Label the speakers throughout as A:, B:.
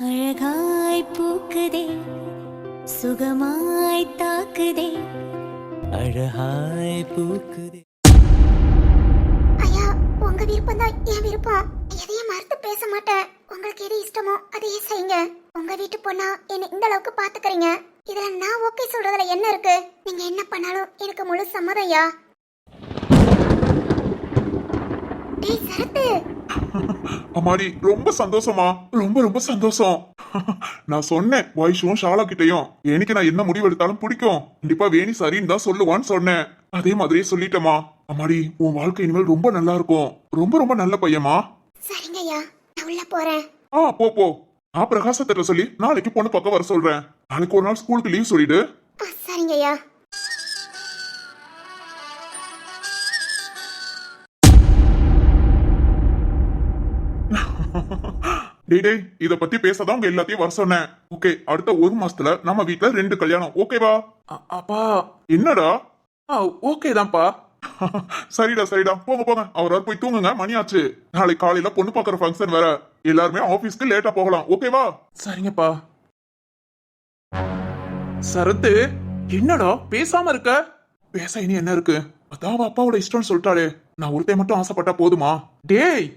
A: அழகாய் பூக்குதே சுகமாய் தாக்குதே அழகாய் பூக்குதே.
B: ஐயா, உங்க விருப்பம் தான் என் விருப்பம். எதையும் மறுத்து பேச மாட்டேன். உங்களுக்கு எது இஷ்டமோ அதையே செய்யுங்க. உங்க வீட்டு பொண்ணா என்ன இந்த அளவுக்கு பாத்துக்கறீங்க. இதுல நான் ஓகே சொல்றதுல என்ன இருக்கு? நீங்க என்ன பண்ணாலும் எனக்கு முழு சம்மதம் ஐயா. டேய் சரத்து,
C: அம்மாடி ரொம்ப சந்தோஷமா, ரொம்ப ரொம்ப சந்தோஷம். நான் சொன்னேன் வைஷுவும் ஷாலா கிட்டையும் எனக்கு நான் என்ன முடிவு எடுத்தாலும் பிடிக்கும், கண்டிப்பா வேணி சரின்னு தான் சொல்லுவான்னு சொன்னேன். அதே மாதிரியே சொல்லிட்டேமா. அம்மாடி உன் வாழ்க்கை இனிமேல் ரொம்ப நல்லா இருக்கும். ரொம்ப ரொம்ப நல்ல பையமா.
B: சரிங்க ஐயா, நான் உள்ள போறேன்.
C: போ போ. நான் பிரகாசத்திட்ட சொல்லி நாளைக்கு பொண்ணு பக்கம் வர சொல்றேன். நாளைக்கு ஒரு நாள் ஸ்கூலுக்கு லீவ் சொல்லிடு.
B: சரிங்க ஐயா.
C: டேய் இத பத்தி பேசதான் உங்க எல்லாத்தையும் வர சொன்னேன். ஓகே, அடுத்த ஒரு மாசத்துல நம்ம வீட்ல 2 கல்யாணம். ஓகேவா?
D: அப்பா
C: என்னடா?
D: ஓகே தான்ப்பா.
C: சரிடா சரிடா, போங்க போங்க. அவரால் போய் தூங்குங்க, மணி ஆச்சு. நாளைக்கு காலையில பொண்ணு பாக்குற ஃபங்க்ஷன் வேற. எல்லாருமே ஆபீஸ்க்கு லேட்டா போகலாம். ஓகேவா?
D: சரிங்கப்பா. சரத்து, என்னடா பேசாம இருக்க?
C: பேச இனி என்ன இருக்கு? அதான் அவ அப்பாவோட இஷ்டம்னு சொல்லிட்டாளே. நான் ஒருத்தைய மட்டும் ஆசைப்பட்டா போதுமா?
D: டேய்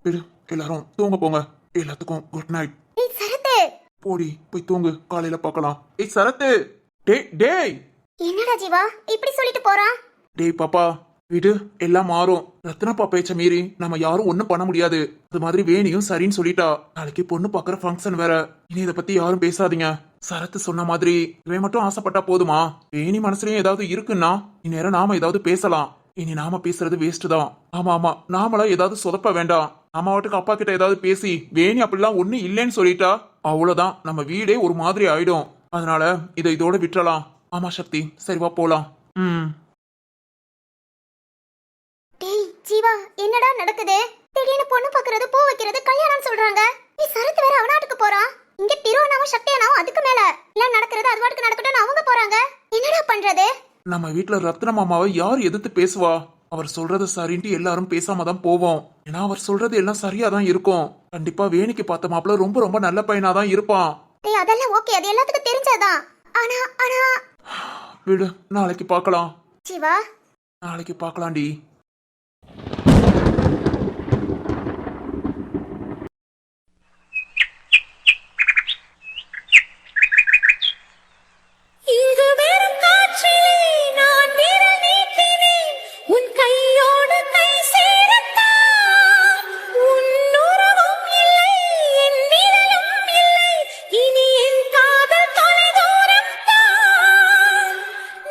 C: விடு, எல்லாரும் தூங்க போங்க. எல்லாத்துக்கும் குட் நைட்.
B: டேய் சரத்து,
C: போடி போய் தூங்கு, காலையில பார்க்கலாம்.
D: ஏய் சரத்து, டேய்
B: என்னடா ஜீவா இப்படி சொல்லிட்டு போறான்?
D: டேய் பாப்பா, விடு, எல்லாம் மாறும். ரத்னப்பா பேச்ச மீறி நம்ம யாரும் ஒண்ணும் பண்ண முடியாது. அது மாதிரி வேணியும் சரின்னு சொல்லிட்டா. நாளைக்கு பொண்ணு பாக்குற ஃபங்க்ஷன் வேற. இனி இத பத்தி யாரும் பேசாதீங்க. சரத்து சொன்ன மாதிரி இவன் மட்டும் ஆசைப்பட்டா போதுமா? வேணி மனசுலயும் ஏதாவது இருக்குன்னா இந்நேரம் நாம ஏதாவது பேசலாம். இனி நாம பேசுறது வேஸ்ட் தான். ஆமா, நாமளா ஏதாவது சொதப்ப வேண்டாம். நம்ம வாட்டுக்கு அப்பா கிட்ட ஏதாவது பேசி வேணி அப்படிலாம் ஒண்ணு இல்லைன்னு சொல்லிட்டா அவ்வளவுதான், நம்ம வீடே ஒரு மாதிரி ஆயிடும். அதனால இதோட விட்டுறலாம். ஆமா சக்தி, சரி வா போலாம்.
B: டேய் ஜீவா, என்னடா நடக்குது? திடீர்னு பொண்ணு பாக்குறது, பூ வைக்கிறது, கல்யாணம் சொல்றாங்க. நீ சரத்து வேற அவனாட்டுக்கு போறான். இங்க திருவண்ணாவும் சக்தியானாவும் அதுக்கு மேல எல்லாம் நடக்கிறது அது வாட்டுக்கு நடக்கட்டும் அவங்க போறாங்க. என்னடா பண்றது?
D: நம்ம வீட்டுல ரத்ன மாமாவை யார் எதிர்த்து பேசுவா? அவர் சொல்றது சரின்ட்டு எல்லாரும் பேசாம தான் போவோம். ஏன்னா அவர் சொல்றது எல்லாம் சரியா தான் இருக்கும். கண்டிப்பா வேணிக்கு பார்த்த மாப்பிள்ள ரொம்ப ரொம்ப நல்ல பையனா தான் இருப்பான்.
B: டேய் அதெல்லாம் ஓகே, அது எல்லாத்துக்கும் தெரிஞ்சதுதான். ஆனா
D: விடு, நாளைக்கு பார்க்கலாம்.
B: ஜீவா,
D: நாளைக்கு பார்க்கலாம்டி.
A: இது வெறும் காற்றிலே நான் விரல் நீட்டினேன் உன் கையோடு கை சேரத்தான். உன் உருவம் இல்லை, என் நிழலும் இல்லை, இனி என் காதல் தொலைதூரம் தான்.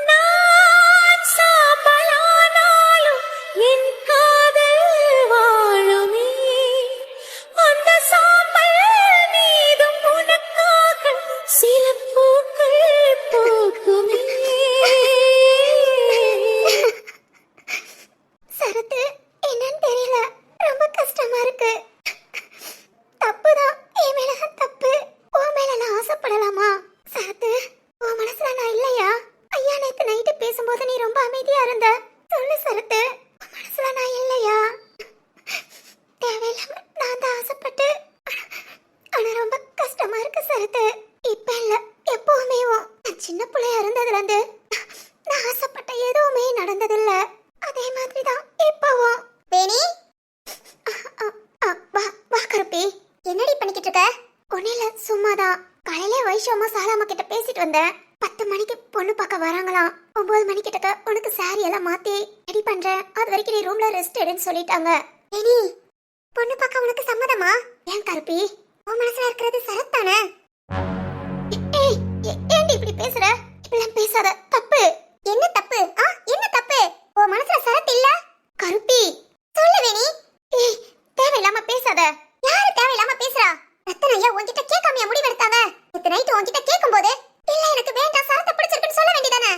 A: நான் சாம்பலானாலும் என் காதல் வாழுமே. அந்த சாம்பல் மீதும் உனக்காக சில பூக்கள் பூக்குமே.
B: சரத்து என்னன்னு தெரியல, ரொம்ப கஷ்டமா இருக்கு. தப்புதான், என் மேலதான் தப்பு. உன் மேல நான் ஆசைப்படலாமா? சரத்து, உன் மனசுல நான் இல்லையா? ஐயா நேத்து நைட்டு பேசும்போது நீ ரொம்ப அமைதியா இருந்த. சொல்லு சரத்து, உன் மனசுல நான் இல்லையா? தேவையில்லாம நான் தான் ஆசைப்பட்டு. ஆனா ரொம்ப கஷ்டமா இருக்கு சரத்து. இப்ப இல்ல, எப்பவுமே நான் சின்ன பிள்ளையா இருந்ததுல இருந்து நான் ஆசைப்பட்ட எதுவுமே நடந்ததில்ல. அதே மாதிரிதான் இப்பவும். வேணி, வா கருப்பி. என்னடி பண்ணிக்கிட்டு இருக்க? ஒன்னில, சும்மாதான். காலையில வைஷோமா சாலாமா கிட்ட பேசிட்டு வந்தேன். 10 மணிக்கு பொண்ணு பார்க்க வராங்களாம். 9 மணிக்கிட்ட உனக்கு சாரி எல்லாம் மாத்தி ரெடி பண்றேன். அது வரைக்கும் நீ ரூம்ல ரெஸ்ட் எடுன்னு சொல்லிட்டாங்க. வேணி, பொண்ணு பார்க்க உனக்கு சம்மதமா? ஏன் கருப்பி, உன் மனசுல இருக்கிறது சரத் தானே? ஏண்டி இப்படி பேசுற? இப்படிலாம் பேசாத, தப்பு. என்ன தப்பு? என்ன தப்பு? உன் மனசுல சரத் இல்ல? கருப்பி சொல்லு வேணி. தேவையில்லாம பேசாத. யாரு தேவையில்லாம பேசுறா? ரத்தன ஐயா உன்கிட்ட கேட்காம முடிவெடுத்தாங்க. நேத்து நைட்டு உன்கிட்ட கேட்கும்போது இல்ல எனக்கு வேண்டாம் சரத்தை பிடிச்சிருக்குன்னு சொல்ல வேண்டியதானே?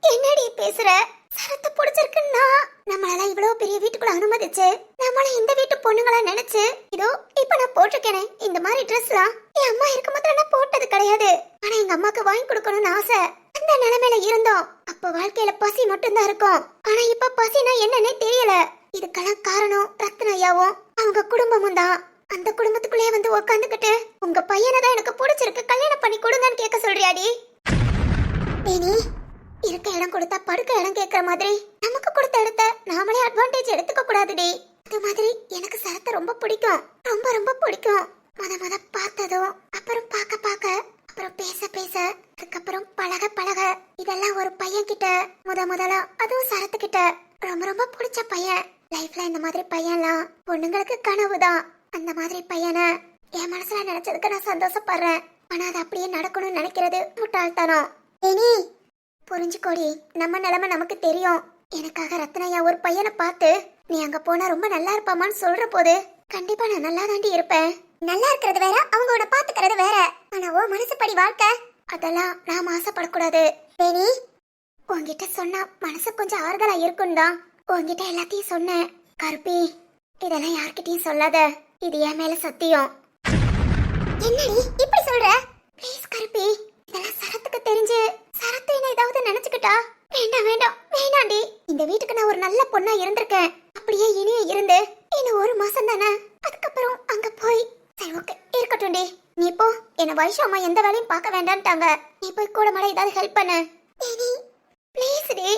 B: என்னடி பேசுற? சரத்தை பிடிச்சிருக்குன்னா நம்மளால இவ்வளவு பெரிய வீட்டுக்குள்ள அனுமதிச்சு நம்மள இந்த வீட்டு பொண்ணுங்களா நினைச்சு இதோ இப்ப நான் போட்டிருக்கேனே இந்த மாதிரி ட்ரெஸ்லாம் என் அம்மா இருக்கும்போது நான் போட்டது கிடையாது. ஆனா எங்க அம்மாக்கு வாங்கி கொடுக்கணும்னு ஆசை. அந்த நிலைமையில இருந்தோம். அப்ப வாழ்க்கையில பசி மட்டும்தான் இருக்கும். ஆனா இப்ப பசினா என்னன்னே தெரியல. இதுக்கெல்லாம் காரணம் ரத்ன ஐயாவும் அவங்க குடும்பமும் தான். அந்த குடும்பத்துக்குள்ளே வந்து உக்காந்துக்கிட்டு உங்க பையனை தான் எனக்கு பிடிச்சிருக்கு கல்யாணம் பண்ணி கொடுங்கன்னு கேட்க சொல்றியாடி? வேணி, இருக்க இடம் கொடுத்தா படுக்க இடம் கேட்கற மாதிரி நமக்கு கொடுத்த இடத்த நாமளே அட்வான்டேஜ் எடுத்துக்க கூடாதுடி. அது மாதிரி எனக்கு சரத்தை ரொம்ப பிடிக்கும், ரொம்ப ரொம்ப பிடிக்கும். முத பார்த்ததும் அப்புறம் பார்க்க அப்புறம் பேச பேச அதுக்கப்புறம் பழக பழக இதெல்லாம் ஒரு பையன் கிட்ட முதலா அதுவும் சரத்து கிட்ட ரொம்ப ரொம்ப பிடிச்ச பையன். லைஃப்ல இந்த மாதிரி பையன்லாம் பொண்ணுங்களுக்கு கனவுதான். அந்த மாதிரி பையனை என் மனசுல நினைச்சதுக்கு நான் சந்தோஷப்படுறேன். ஆனா அது அப்படியே நடக்கணும்னு நினைக்கிறது முட்டாள்தனம். ஏனி புரிஞ்சுக்கோடி, நம்ம நிலைமை நமக்கு தெரியும். எனக்காக ரத்னையா ஒரு பையனை பார்த்து நீ அங்க போனா ரொம்ப நல்லா இருப்பாமான்னு சொல்ற போது கண்டிப்பா நான் நல்லா தாண்டி இருப்பேன். நல்லா இருக்கிறது வேற, அவங்க உன்னை பாத்துக்கிறது வேற. ஆனா ஓ மனசுப்படி வாழ்க்கை அதெல்லாம் நாம ஆசைப்படக்கூடாது. வேணி, உன்கிட்ட சொன்னா மனசு கொஞ்சம் ஆறுதலா இருக்கும் தான் உன்கிட்ட எல்லாத்தையும் சொன்னேன். கருப்பி, இதெல்லாம் யார்கிட்டயும் சொல்லாத, இது என் மேல சத்தியம். என்னடி இப்படி சொல்ற? ப்ளீஸ் கருப்பி, இதெல்லாம் சரத்துக்கு தெரிஞ்சு சரத்து என்ன ஏதாவது நினைச்சுக்கிட்டா? வேண்டாண்டி. இந்த வீட்டுக்கு நான் ஒரு நல்ல பொண்ணா இருந்திருக்கேன். அப்படியே இனியே இருந்து இன்னும் ஒரு மாசம் தானே, அதுக்கப்புறம் அங்க போய் சரி ஓகே இருக்கட்டும்டி. நீ போ, என்ன வைஷு அம்மா எந்த வேலையும் பார்க்க வேண்டான்ட்டாங்க. நீ போய் கூட மாட ஏதாவது ஹெல்ப் பண்ணு. ஏனி ப்ளீஸ் டி,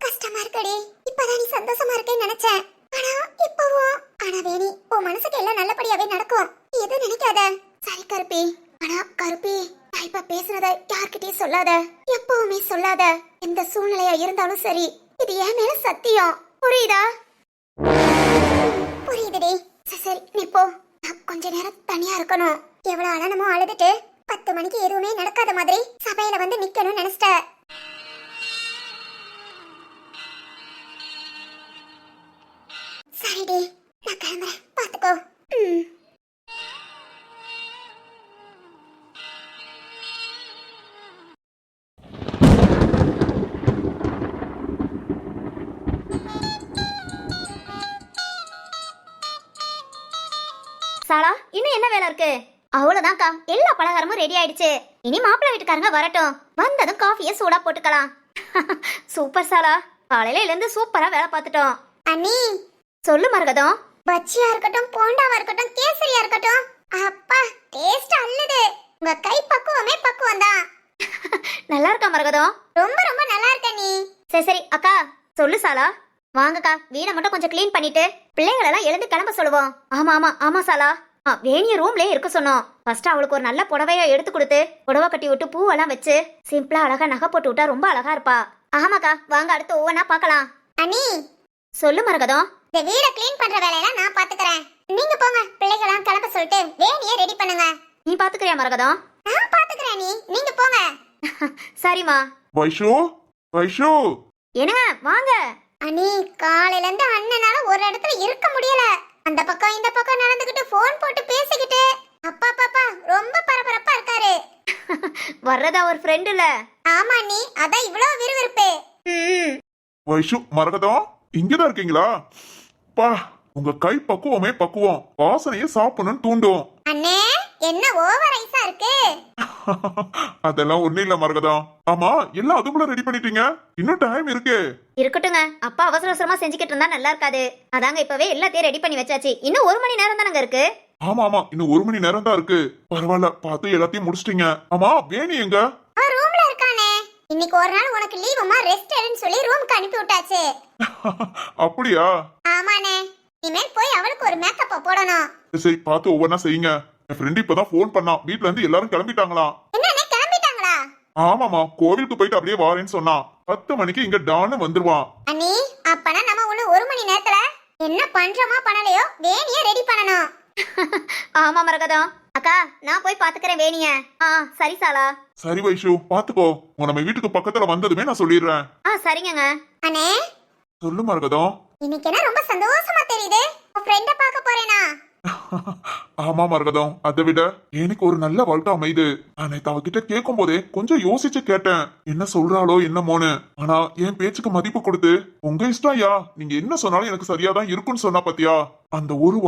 B: கஷ்டமா இருக்கடி. இப்பதான் நீ சந்தோஷமா இருக்கேன்னு நினைச்சேன், ஆனா இப்பவும். ஆனா வேணி, உன் மனசுக்கு எல்லாம் நல்லபடியாவே நடக்கும், எதுவும் நினைக்காத. சரி கருப்பி. ஆனா கருப்பி, நான் இப்ப பேசுனத யார்கிட்டயும் சொல்லாத, எப்பவுமே சொல்லாத. எந்த சூழ்நிலையா இருந்தாலும் சரி, இது என் மேல சத்தியம், புரியுதா? புரியுதுடி. சரி நீ போ, நான் கொஞ்ச நேரம் தனியா இருக்கணும். எவ்வளவு அழனமோ அழுதுட்டு 10 மணிக்கு எதுவுமே நடக்காத மாதிரி சபையில வந்து நிக்கணும்னு நினைச்சிட்ட. சரிடி, நான் கிளம்புறேன், பாத்துக்கோ.
A: சாலா, இன்னும் என்ன வேலை இருக்கு? அவ்வளவுதான்க்கா, எல்லா பலகாரமும் ரெடி ஆயிடுச்சு. இனி மாப்பிள்ளை வீட்டுக்காரங்க வரட்டும், வந்ததும் காஃபியை சூடா போட்டுக்கலாம். சூப்பர் சாலா, காலையில இருந்து சூப்பரா வேலை பார்த்துட்டோம்.
B: அண்ணி
A: சொல்லு மரகதம்.
B: பச்சியா இருக்கட்டும், போண்டாவா இருக்கட்டும், கேசரியா இருக்கட்டும், அப்பா டேஸ்ட் அல்லது. உங்க கை பக்குவமே பக்குவம் தான்.
A: நல்லா இருக்கா மரகதம்?
B: ரொம்ப ரொம்ப நல்லா இருக்க நீ.
A: சரி அக்கா, சொல்லு சாலா. வாங்கக்கா, வீடை மட்டும் கொஞ்சம் க்ளீன் பண்ணிட்டு பிள்ளைங்களெல்லாம் எழுந்து கிளம்ப சொல்லுவோம். ஆமா சாலா. வேணிய ரூம்லயே இருக்க சொன்னோம். ஃபர்ஸ்ட் அவளுக்கு ஒரு நல்ல புடவைய எடுத்து கொடுத்து புடவை கட்டி விட்டு பூவெல்லாம் வச்சு சிம்பிளா அழகா நகை போட்டு விட்டா ரொம்ப அழகா இருப்பா. ஆமாக்கா, வாங்க அடுத்து ஒவ்வொன்னா பார்க்கலாம்.
B: அண்ணி
A: சொல்லு மரகதம்.
B: இந்த வீட க்ளீன் பண்ற வேலையெல்லாம் நான் பாத்துக்கறேன். நீங்க போங்க, பிள்ளைகளெல்லாம் கிளம்ப சொல்லிட்டு வேணிய ரெடி பண்ணுங்க.
A: நீ பாத்துக்கறியா மரகதம்?
B: நான் பாத்துக்கறேன், நீங்க போங்க.
A: சரிம்மா.
C: வைஷு
A: என்னங்க வாங்க.
B: அண்ணி, காலையில இருந்து அண்ணனால ஒரு இடத்துல இருக்க முடியல. அந்த பக்கம் இந்த பக்கம் நடந்துகிட்டு போன் போட்டு பேசிக்கிட்டு அப்பா பாப்பா ரொம்ப பரபரப்பா இருக்காரு.
A: வர்றதா ஒரு ஃப்ரெண்ட் இல்ல?
B: ஆமா அண்ணி, அதான் இவ்வளவு விறுவிறுப்பு.
C: வைஷு மரகதம் இங்கதான் இருக்கீங்களா? பா, உங்க கை பக்குவமே பக்குவம், வாசனையே சாப்பிடணும்னு தூண்டும்.
B: அண்ணே, என்ன ஓவர் ஐஸா இருக்கு?
C: அதெல்லாம் ஒண்ணு இல்ல மரகதம். ஆமா, எல்லாம் அதுக்குள்ள ரெடி பண்ணிட்டீங்க? இன்னும் டைம் இருக்கு.
A: இருக்கட்டுங்க, அப்பா அவசர அவசரமா செஞ்சுக்கிட்டு இருந்தா நல்லா இருக்காது. அதாங்க இப்பவே எல்லாத்தையும் ரெடி பண்ணி வச்சாச்சு. இன்னும் 1 மணி நேரம் தானங்க இருக்கு.
C: ஆமா, இன்னும் 1 மணி நேரம் தான் இருக்கு. பரவாயில்ல, பார்த்து எல்லாத்தையும் முடிச்சிட்டீங்க. ஆமா, வேணி எங்க?
B: ரூம்ல இருக்கானே. இன்னைக்கு ஒரு நாள் உனக்கு லீவுமா, ரெஸ்ட் எடுன்னு சொல்லி ரூமுக்கு அனுப்பி விட்டாச்சு.
C: அப்படியா?
B: ஆமாண்ணே, இனிமேல் போய் அவளுக்கு ஒரு மேக்கப் போடணும்.
C: சரி, பார்த்து ஒவ்வொன்னா செய்யுங்க. என் ஃப்ரெண்ட் இப்பதான் போன் பண்ணா, வீட்ல இருந்து எல்லாரும் கிளம்பிட்டாங்களாம்.
B: என்னண்ணே, கிளம்பிட்டாங்களா?
C: ஆமாமா, கோவிலுக்கு போயிட்டு அப்படியே வாரேன்னு சொன்னா. 10 மணிக்கு இங்க டான்னு வந்துருவான்.
B: அண்ணி, அப்பனா நம்ம இன்னும் 1 மணி நேரத்துல என்ன பண்றோமா பண்ணலையோ வேணிய ரெடி பண்ணணும்.
A: ஆமா மரகதம். அக்கா, நான் போய் பாத்துக்கிறேன் வேணிய. சரி சாலா.
C: சரி வைஷு, பாத்துக்கோ. நம்ம வீட்டுக்கு பக்கத்துல வந்ததுமே நான் சொல்லிடுறேன்.
A: சரிங்க.
B: அண்ணே,
C: சொல்லு மரகதம்.
B: இன்னைக்கு என்ன ரொம்ப சந்தோஷமா தெரியுது. உன் ஃப்ரெண்ட பார்க்க போறேனா?
C: ஆமா மரகதம், அதை விட எனக்கு ஒரு நல்ல வாழ்க்கை அமைது. நான் அவகிட்ட கேட்கும் போதே கொஞ்சம் யோசிச்சு கேட்டேன், என்ன சொல்றாளோ என்னமோன்னு. ஆனா என் பேச்சுக்கு மதிப்பு கொடுத்து உங்க இஷ்டம் ஐயா, நீங்க என்ன சொன்னாலும் எனக்கு சரியாதான் இருக்குன்னு சொன்னா பாத்தியா, அந்த ஒரு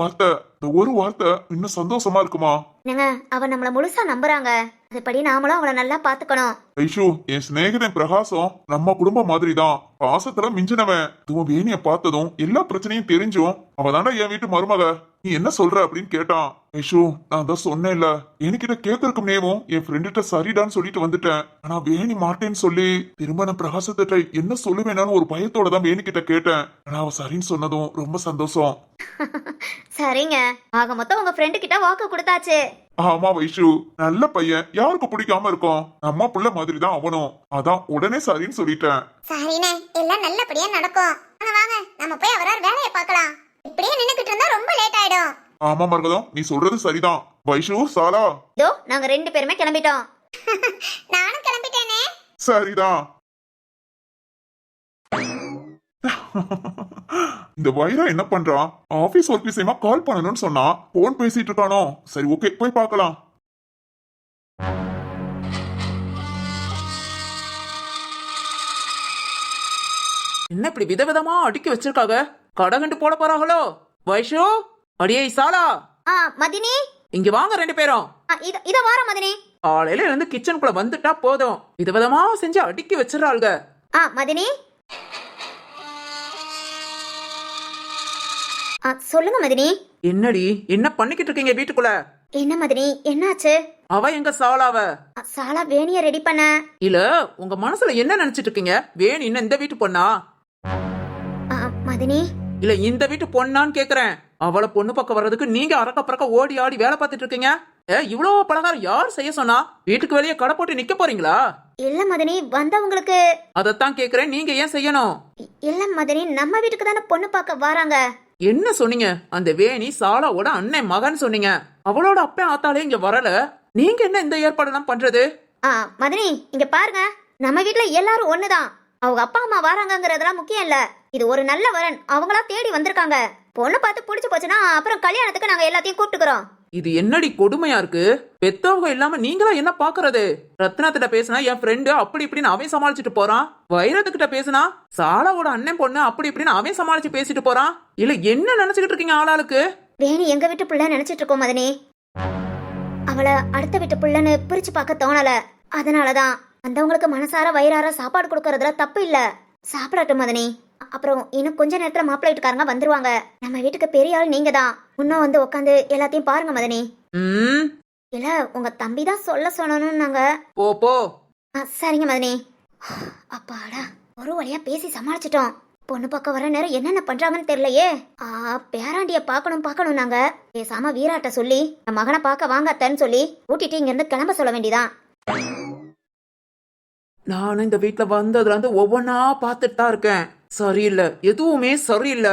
C: வார்த்தை இன்னும் சந்தோஷமா இருக்குமா?
A: என்னங்க, அவ நம்மள முழுசா நம்புறாங்க. அதுபடி நாமளும் அவளை நல்லா பாத்துக்கணும்.
C: ஐஷு, என் சிநேகிதன் பிரகாசம் நம்ம குடும்பம் மாதிரி தான், பாசத்துல மிஞ்சினவன். இதுவும் வேணிய பார்த்ததும் எல்லா பிரச்சனையும் தெரிஞ்சும் அவதாண்டா என் வீட்டு மருமக, நீ என்ன சொல்ற அப்படின்னு கேட்டான். ஐஷு நான் தான் சொன்னேன்ல என்கிட்ட கேட்கறதுக்கு நேவும் என் ஃப்ரெண்டுகிட்ட சரிடான்னு சொல்லிட்டு வந்துட்டேன். ஆனா வேணி மாட்டேன்னு சொல்லி திரும்ப நான் பிரகாசத்திட்ட என்ன சொல்லுவேனான்னு ஒரு பயத்தோட தான் வேணி கிட்ட கேட்டேன். ஆனா அவ சரின்னு சொன்னதும் ரொம்ப சந்தோஷம்.
A: சரிங்க, ஆக மொத்தம் உங்க ஃப்ரெண்டு கிட்ட வாக்கு கொடுத்தாச்சு.
C: ஆமா வைஷு, நல்ல பையன், யாருக்கு பிடிக்காம இருக்கும். நம்ம புள்ள மாதிரி தான் அவனும். அதான் உடனே சரின்னு சொல்லிட்டேன்.
B: சரிண்ணே, எல்லாம் நல்லபடியா நடக்கும். ஆனா வாங்க நம்ம போய் அவரோட வேலையை பார்க்கலாம். இப்படியே நின்னுக்கிட்டு இருந்தா ரொம்ப லேட் ஆயிடும்.
C: ஆமா மரகதம், நீ சொல்றது சரிதான். வைஷு, சாலா,
A: இதோ நாங்க 2 பேருமே கிளம்பிட்டோம்.
B: நானும் கிளம்பிட்டேனே.
C: சரிதான். இந்த வைரா என்ன பண்றான்? ஆபீஸ் ஒர்க் விஷயமா கால் பண்ணணும்னு சொன்னா போன் பேசிட்டு இருக்கானோ? சரி, ஓகே, போய் பார்க்கலாம்.
D: என்ன இப்படி விதவிதமா அடுக்கி வச்சிருக்காங்க? கடகண்டு போட போறாங்களோ? வைஷு, அடியே சாலா,
A: மதினி,
D: இங்க வாங்க 2 பேரும்.
A: இத வார மதினி.
D: காலையில இருந்து கிச்சனுக்குள்ள வந்துட்டா போதும், விதவிதமா செஞ்சு அடுக்கி வச்சிடறாளுங்க.
A: மதினி, சொல்லுங்க மதினி.
D: என்னடி என்ன பண்ணிக்கிட்டு இருக்கீங்க வீட்டுக்குள்ள?
A: என்ன மதினி, என்னாச்சு?
D: அவ எங்க சாலாவ?
A: சாலா வேணிய ரெடி பண்ண.
D: இல்ல உங்க மனசுல என்ன நினைச்சிட்டு இருக்கீங்க? வேணி என்ன இந்த வீட்டு பொண்ணா?
A: மதினி,
D: இல்ல இந்த வீட்டு பொண்ணான்னு கேக்குறேன். அவளை பொண்ணு பக்கம் வர்றதுக்கு நீங்க அரக்க பறக்க ஓடி ஆடி வேலை பார்த்துட்டு இருக்கீங்க. இவ்வளவு பலகாரம் யார் செய்ய சொன்னா? வீட்டுக்கு வெளியே கடை போட்டு நிக்க போறீங்களா?
A: இல்ல மதினி, வந்தவங்களுக்கு.
D: அதத்தான் கேக்குறேன், நீங்க ஏன் செய்யணும்?
A: இல்ல மதினி, நம்ம வீட்டுக்கு தானே பொண்ணு பார்க்க வராங்க.
D: என்ன சொன்னீங்க? அந்த வேணி சாலாவோட அண்ணன் மகன் சொன்னீங்க. அவளோட அப்பா ஆத்தாலே இங்க வரல, நீங்க என்ன இந்த ஏற்பாடெல்லாம் பண்றது?
A: மதினி, இங்க பாருங்க, நம்ம வீட்டுல எல்லாரும் ஒண்ணுதான். அவங்க அப்பா அம்மா வராங்கங்கறதெல்லாம் முக்கியம் இல்ல. இது ஒரு நல்ல வரன், அவங்களா தேடி வந்திருக்காங்க. பொண்ணு பார்த்து பிடிச்சு போச்சுன்னா அப்புறம் கல்யாணத்துக்கு நாங்க எல்லாத்தையும் கூப்பிட்டுக்கிறோம்.
D: இது என்னடி கொடுமையா இருக்கு? பெத்தவங்க இல்லாம நீங்களா என்ன பாக்குறது? ரத்னத்திட்ட பேசினா என் ஃப்ரெண்டு அப்படி இப்படின்னு அவன் சமாளிச்சுட்டு போறான். வைரத்துக்கிட்ட பேசினா சாலாவோட அண்ணன் பொண்ணு அப்படி இப்படின்னு அவன் சமாளிச்சு பேசிட்டு போறான். இல்ல என்ன நினைச்சுக்கிட்டு இருக்கீங்க ஆளாளுக்கு?
A: வேணி எங்க வீட்டு பிள்ளை நினைச்சிட்டு இருக்கோம் மதினி. அவளை அடுத்த வீட்டு பிள்ளைன்னு பிரிச்சு பார்க்க தோணல. அதனாலதான் வந்தவங்களுக்கு மனசார வயிறார சாப்பாடு கொடுக்கறதுல தப்பு இல்ல. சாப்பிடட்டும் மதினி. அப்புறம் இன்னும் கொஞ்ச நேரத்துல மாப்பிள்ளை வீட்டுக்காரங்க வந்துருவாங்க. நம்ம வீட்டுக்கு பெரிய ஆள் நீங்க தான். இன்னும் வந்து உட்காந்து எல்லாத்தையும் பாருங்க மதினி. இல்ல உங்க தம்பி தான் சொல்ல சொன்னோம் நாங்க.
D: போ போ.
A: சரிங்க மதினி. அப்பாடா, ஒரு வழியா பேசி சமாளிச்சிட்டோம். பொண்ணு பக்கம் வர நேரம் என்னென்ன பண்றாங்கன்னு தெரியலையே. பேராண்டிய பாக்கணும் நாங்க. பேசாம வீராட்ட சொல்லி என் மகனை பார்க்க வாங்க அத்தன்னு சொல்லி கூட்டிட்டு இங்க இருந்து கிளம்ப சொல்ல வேண்டியதான்.
D: நானும் இந்த வீட்டுல வந்ததுல இருந்து ஒவ்வொன்னா பாத்துட்டு தான் இருக்கேன். சரியில்லை, எதுவுமே சரியில்லை.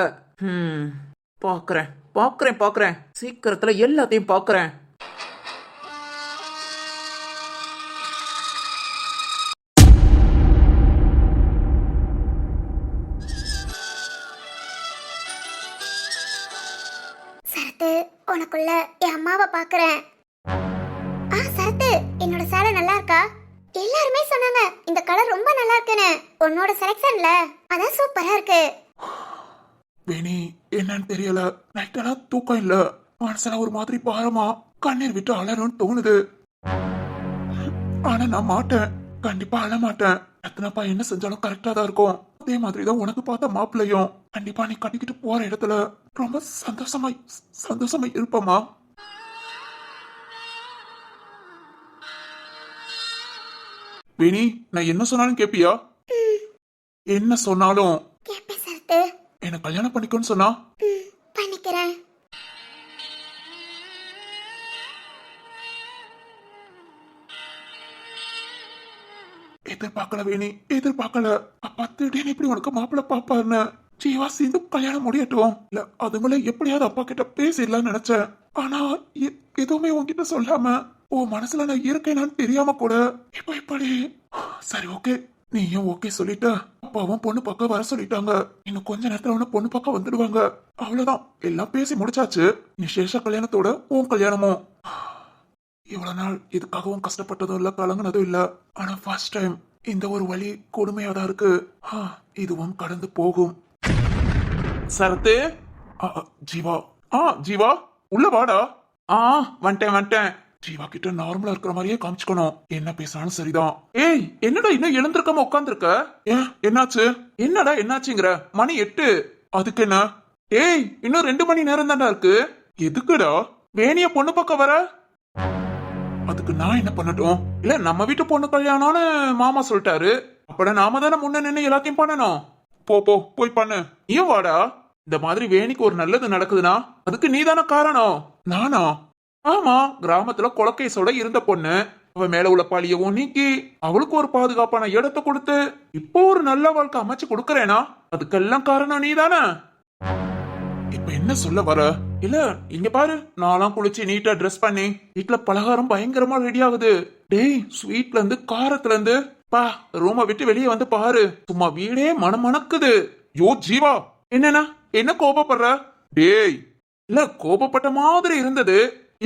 D: பாக்குறேன் சீக்கிரத்துல எல்லாத்தையும் பாக்குறேன்.
B: சரத்து, உனக்குள்ள என் அம்மாவை பாக்குறேன். சரத்து, என்னோட சேலை நல்லா இருக்கா? எல்லாருமே சொன்னாங்க இந்த கலர் ரொம்ப நல்லா இருக்குன்னு. உன்னோட செலக்ஷன்ல அதான் சூப்பரா இருக்கு.
C: வேணி, என்னன்னு தெரியல, நைட்டெல்லாம் தூக்கம் இல்ல. மனசுல ஒரு மாதிரி பாரமா கண்ணீர் விட்டு அலறும்னு தோணுது. ஆனா நான் மாட்டேன், கண்டிப்பா அழ மாட்டேன். ரத்னப்பா என்ன செஞ்சாலும் கரெக்டா தான் இருக்கும். அதே மாதிரிதான் உனக்கு பார்த்த மாப்பிள்ளையும். கண்டிப்பா நீ கட்டிக்கிட்டு போற இடத்துல ரொம்ப சந்தோஷமா இருப்பமா. வேணி, நான் என்ன சொன்னாலும் கேப்பியா? என்ன சொன்னாலும்
B: கேப்பேன் சரத்து.
C: என்ன கல்யாணம் பண்ணிக்கோன்னு சொன்னா
B: பண்ணிக்கிறேன்.
C: எதிர்பார்க்கல வேணி, எதிர்பார்க்கல. அப்பா திடீர்னு இப்படி உனக்கு மாப்பிள்ள பாப்பாருன்னு. ஜீவா சேர்ந்து கல்யாணம் முடியட்டும். இல்ல அதுங்கள எப்படியாவது அப்பா கிட்ட பேசிடலாம்னு நினைச்சேன். ஆனா எதுவுமே உன்கிட்ட சொல்லாம உன் மனசுல நான் இருக்கேன்னு தெரியாம கூட இப்ப இப்படி. சரி, ஓகே, நீயும் ஓகே சொல்லிட்ட. அப்பாவும் பொண்ணு பக்கம் வர சொல்லிட்டாங்க. இன்னும் கொஞ்ச நேரத்துல உன பொண்ணு பக்கம் வந்துடுவாங்க. அவ்வளவுதான், எல்லாம் பேசி முடிச்சாச்சு. நிசேஷ கல்யாணத்தோட உன் கல்யாணமும். இவ்வளவு நாள் இதுக்காகவும் கஷ்டப்பட்டதும் இல்ல, கலங்கினதும் இல்ல. ஆனா ஃபர்ஸ்ட் டைம் இந்த ஒரு வழி கொடுமையாதான் இருக்கு. இதுவும் கடந்து போகும்.
D: சரத்து,
C: ஜீவா, ஜீவா உள்ள வாடா.
D: வந்துட்டேன்.
C: ஜீவா கிட்ட நார்மலா இருக்கிற மாதிரியே காமிச்சுக்கணும். என்ன பேசினாலும் சரிதான்.
D: ஏய், என்னடா இன்னும் எழுந்திருக்காம உட்காந்துருக்க?
C: என்னாச்சு?
D: என்னடா என்னாச்சுங்கிற? மணி 8.
C: அதுக்கு என்ன?
D: ஏய், இன்னும் 2 மணி நேரம் தான்டா இருக்கு.
C: எதுக்குடா?
D: வேணிய பொண்ணு பக்கம் வர அதுக்கு நான் என்ன பண்ணட்டும்? இல்ல நம்ம வீட்டு பொண்ணு கல்யாணம்னு மாமா சொல்லிட்டாரு. அப்பட நாம தானே முன்ன நின்னு எல்லாத்தையும் பண்ணணும்.
C: போ போ போய் பண்ணு.
D: நீயும் வாடா. இந்த மாதிரி வேணிக்கு ஒரு நல்லது நடக்குதுன்னா அதுக்கு நீ தானே காரணம்.
C: நானா?
D: ஆமா, கிராமத்துல கொலக்கேசோட இருந்த பொண்ணு. அவ மேல உள்ள பழியவும் நீக்கி அவளுக்கு ஒரு பாதுகாப்பான இடத்தை கொடுத்து இப்போ ஒரு நல்ல வாழ்க்கை அமைச்சு கொடுக்கறேனா அதுக்கெல்லாம் காரணம் நீ தானே.
C: இப்ப என்ன சொல்ல வர?
D: இல்ல இங்க பாரு, நான்லாம் குளிச்சு நீட்டா ட்ரெஸ் பண்ணி வீட்ல பலகாரம் பயங்கரமா ரெடி ஆகுது. டேய், ஸ்வீட்ல இருந்து காரத்துல இருந்து பா ரூமை விட்டு வெளியே வந்து பாரு, சும்மா வீடே மணக்குது.
C: யோ ஜீவா,
D: என்னன்னா என்ன கோபப்படுற?
C: டேய்
D: இல்ல கோபப்பட்ட மாதிரி இருந்தது.